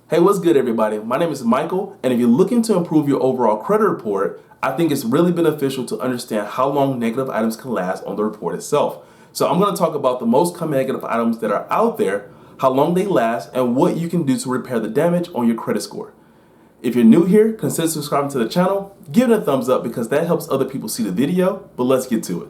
Hey, what's good, everybody? My name is Michael, and if you're looking to improve your overall credit report, I think it's really beneficial to understand how long negative items can last on the report itself. So I'm going to talk about the most common negative items that are out there, how long they last, and what you can do to repair the damage on your credit score. If you're new here, consider subscribing to the channel, give it a thumbs up because that helps other people see the video, but let's get to it.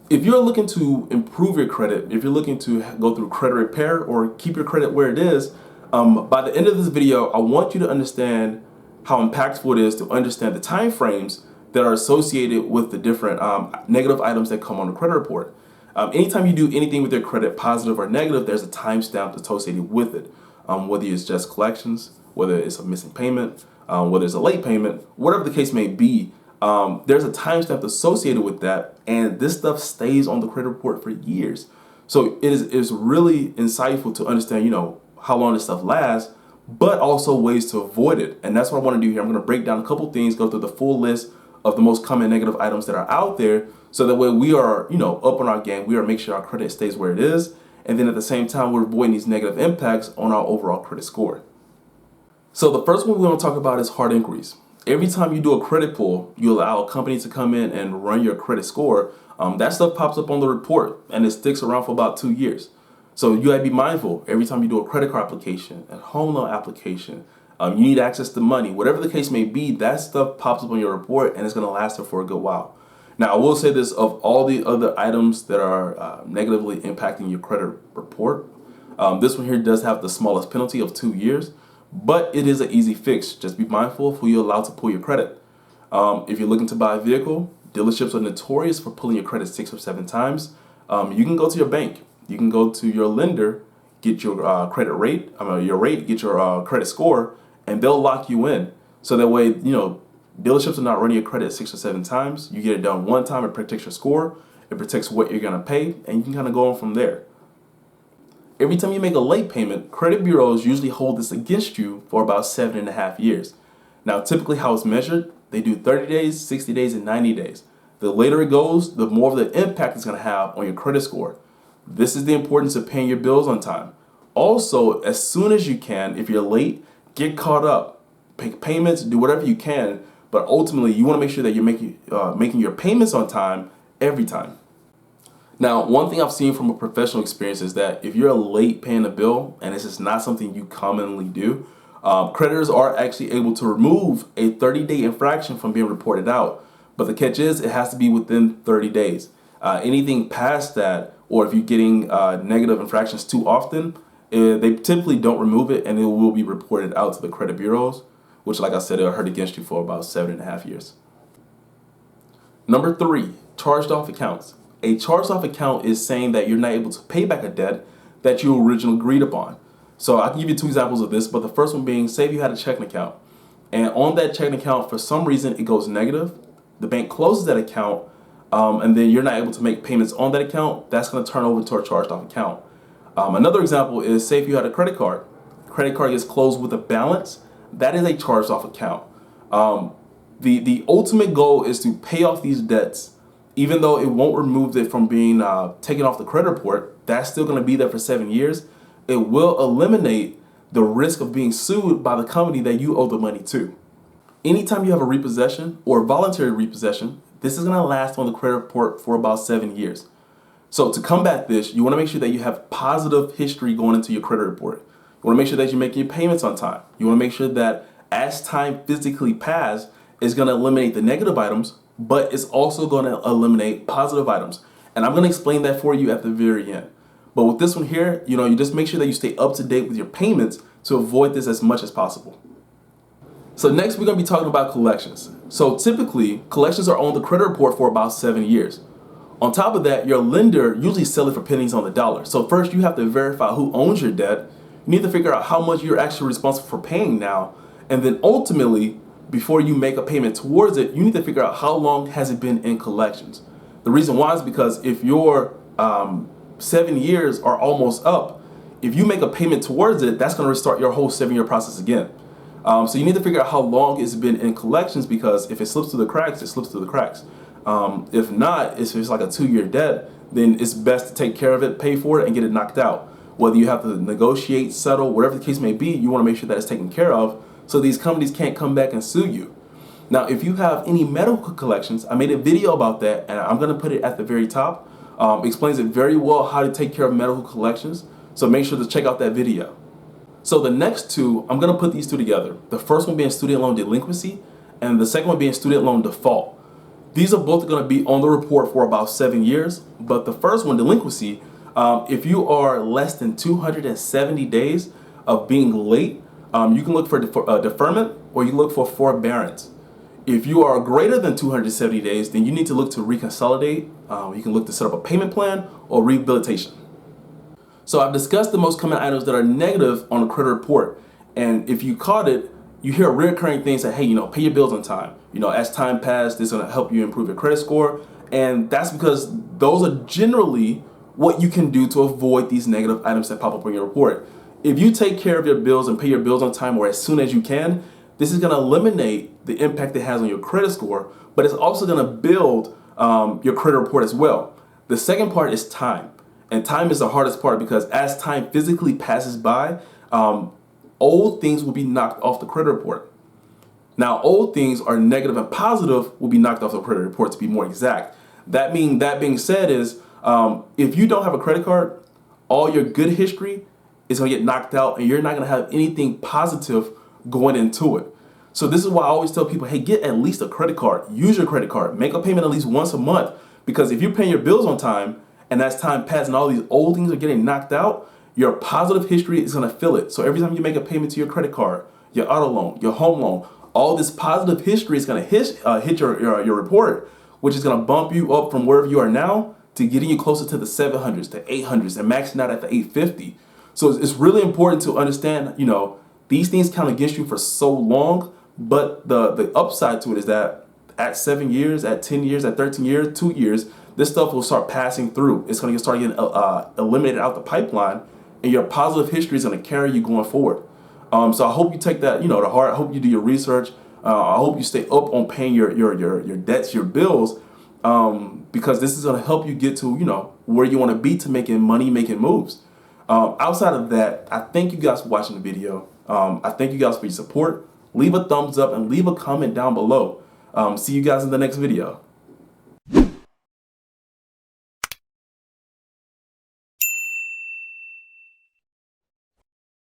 If you're looking to improve your credit, if you're looking to go through credit repair or keep your credit where it is, by the end of this video, I want you to understand how impactful it is to understand the time frames that are associated with the different negative items that come on the credit report. Anytime you do anything with your credit, positive or negative, there's a timestamp associated with it. Whether it's just collections, whether it's a missing payment, whether it's a late payment, whatever the case may be, there's a timestamp associated with that, and this stuff stays on the credit report for years. So it is really insightful to understand, how long this stuff lasts, but also ways to avoid it. And that's what I want to do here. I'm going to break down a couple things, go through the full list of the most common negative items that are out there, so that way we are, up on our game. We are making sure our credit stays where it is, and then at the same time, we're avoiding these negative impacts on our overall credit score. So the first one we want to talk about is hard inquiries. Every time you do a credit pull, you allow a company to come in and run your credit score. That stuff pops up on the report and it sticks around for about 2 years. So you gotta be mindful every time you do a credit card application, a home loan application, you need access to money, whatever the case may be, that stuff pops up on your report and it's gonna last there for a good while. Now, I will say this, of all the other items that are negatively impacting your credit report, this one here does have the smallest penalty of 2 years. But it is an easy fix. Just be mindful of who you're allowed to pull your credit. If you're looking to buy a vehicle, dealerships are notorious for pulling your credit 6 or 7 times. You can go to your bank. You can go to your lender, get your credit rate, get your credit score, and they'll lock you in. So that way, dealerships are not running your credit 6 or 7 times. You get it done one time, it protects your score, it protects what you're gonna pay, and you can kind of go on from there. Every time you make a late payment, credit bureaus usually hold this against you for about 7.5 years. Now, typically how it's measured, they do 30 days, 60 days, and 90 days. The later it goes, the more of the impact it's going to have on your credit score. This is the importance of paying your bills on time. Also, as soon as you can, if you're late, get caught up. Make payments, do whatever you can, but ultimately you want to make sure that you're making your payments on time every time. Now, one thing I've seen from a professional experience is that if you're late paying a bill, and this is not something you commonly do, creditors are actually able to remove a 30-day infraction from being reported out. But the catch is it has to be within 30 days. Anything past that, or if you're getting negative infractions too often, they typically don't remove it, and it will be reported out to the credit bureaus, which, like I said, it'll hurt against you for about 7.5 years. Number 3, charged off accounts. A charged-off account is saying that you're not able to pay back a debt that you originally agreed upon. So I can give you 2 examples of this, but the first one being, say if you had a checking account, and on that checking account, for some reason, it goes negative. The bank closes that account, and then you're not able to make payments on that account. That's going to turn over to a charged-off account. Another example is, say if you had a credit card. Credit card gets closed with a balance. That is a charged-off account. The ultimate goal is to pay off these debts. Even though it won't remove it from being taken off the credit report, that's still going to be there for 7 years. It will eliminate the risk of being sued by the company that you owe the money to. Anytime you have a repossession or voluntary repossession, this is going to last on the credit report for about 7 years. So to combat this, you want to make sure that you have positive history going into your credit report. You want to make sure that you're making your payments on time. You want to make sure that as time physically passes, it's going to eliminate the negative items, but it's also going to eliminate positive items. And I'm going to explain that for you at the very end. But with this one here, you just make sure that you stay up to date with your payments to avoid this as much as possible. So next, we're going to be talking about collections. So typically, collections are on the credit report for about 7 years. On top of that, your lender usually sells it for pennies on the dollar. So first, you have to verify who owns your debt. You need to figure out how much you're actually responsible for paying now. And then ultimately, before you make a payment towards it, you need to figure out how long has it been in collections. The reason why is because if your 7 years are almost up, if you make a payment towards it, that's going to restart your whole 7-year process again. So you need to figure out how long it's been in collections, because if it slips through the cracks, it slips through the cracks. If not, if it's like a 2-year debt, then it's best to take care of it, pay for it, and get it knocked out. Whether you have to negotiate, settle, whatever the case may be, you want to make sure that it's taken care of so these companies can't come back and sue you. Now, if you have any medical collections, I made a video about that, and I'm going to put it at the very top. Explains it very well how to take care of medical collections, so make sure to check out that video. So the next two, I'm going to put these two together. The first one being student loan delinquency, and the second one being student loan default. These are both going to be on the report for about 7 years, but the first one, delinquency, if you are less than 270 days of being late, you can look for deferment, or you look for forbearance. If you are greater than 270 days, then you need to look to reconsolidate. You can look to set up a payment plan or rehabilitation. So I've discussed the most common items that are negative on a credit report. And if you caught it, you hear recurring things that, hey, pay your bills on time. As time passes, this is going to help you improve your credit score. And that's because those are generally what you can do to avoid these negative items that pop up on your report. If you take care of your bills and pay your bills on time or as soon as you can, this is going to eliminate the impact it has on your credit score, but it's also going to build your credit report as well. The second part is time. And time is the hardest part because as time physically passes by, old things will be knocked off the credit report. Now, old things are negative and positive will be knocked off the credit report, to be more exact. That being said is, if you don't have a credit card, all your good history is going to get knocked out and you're not going to have anything positive going into it. So this is why I always tell people, hey, get at least a credit card. Use your credit card. Make a payment at least once a month, because if you're paying your bills on time and as time passes and all these old things are getting knocked out, your positive history is going to fill it. So every time you make a payment to your credit card, your auto loan, your home loan, all this positive history is going to hit your report, which is going to bump you up from wherever you are now to getting you closer to the 700s, to 800s, and maxing out at the 850. So it's really important to understand, these things count against you for so long, but the upside to it is that at 7 years, at 10 years, at 13 years, 2 years, this stuff will start passing through. It's going to start getting eliminated out the pipeline, and your positive history is going to carry you going forward. So I hope you take that, to heart. I hope you do your research. I hope you stay up on paying your debts, your bills, because this is going to help you get to, where you want to be to making money, making moves. Outside of that, I thank you guys for watching the video. I thank you guys for your support. Leave a thumbs up and leave a comment down below. See you guys in the next video.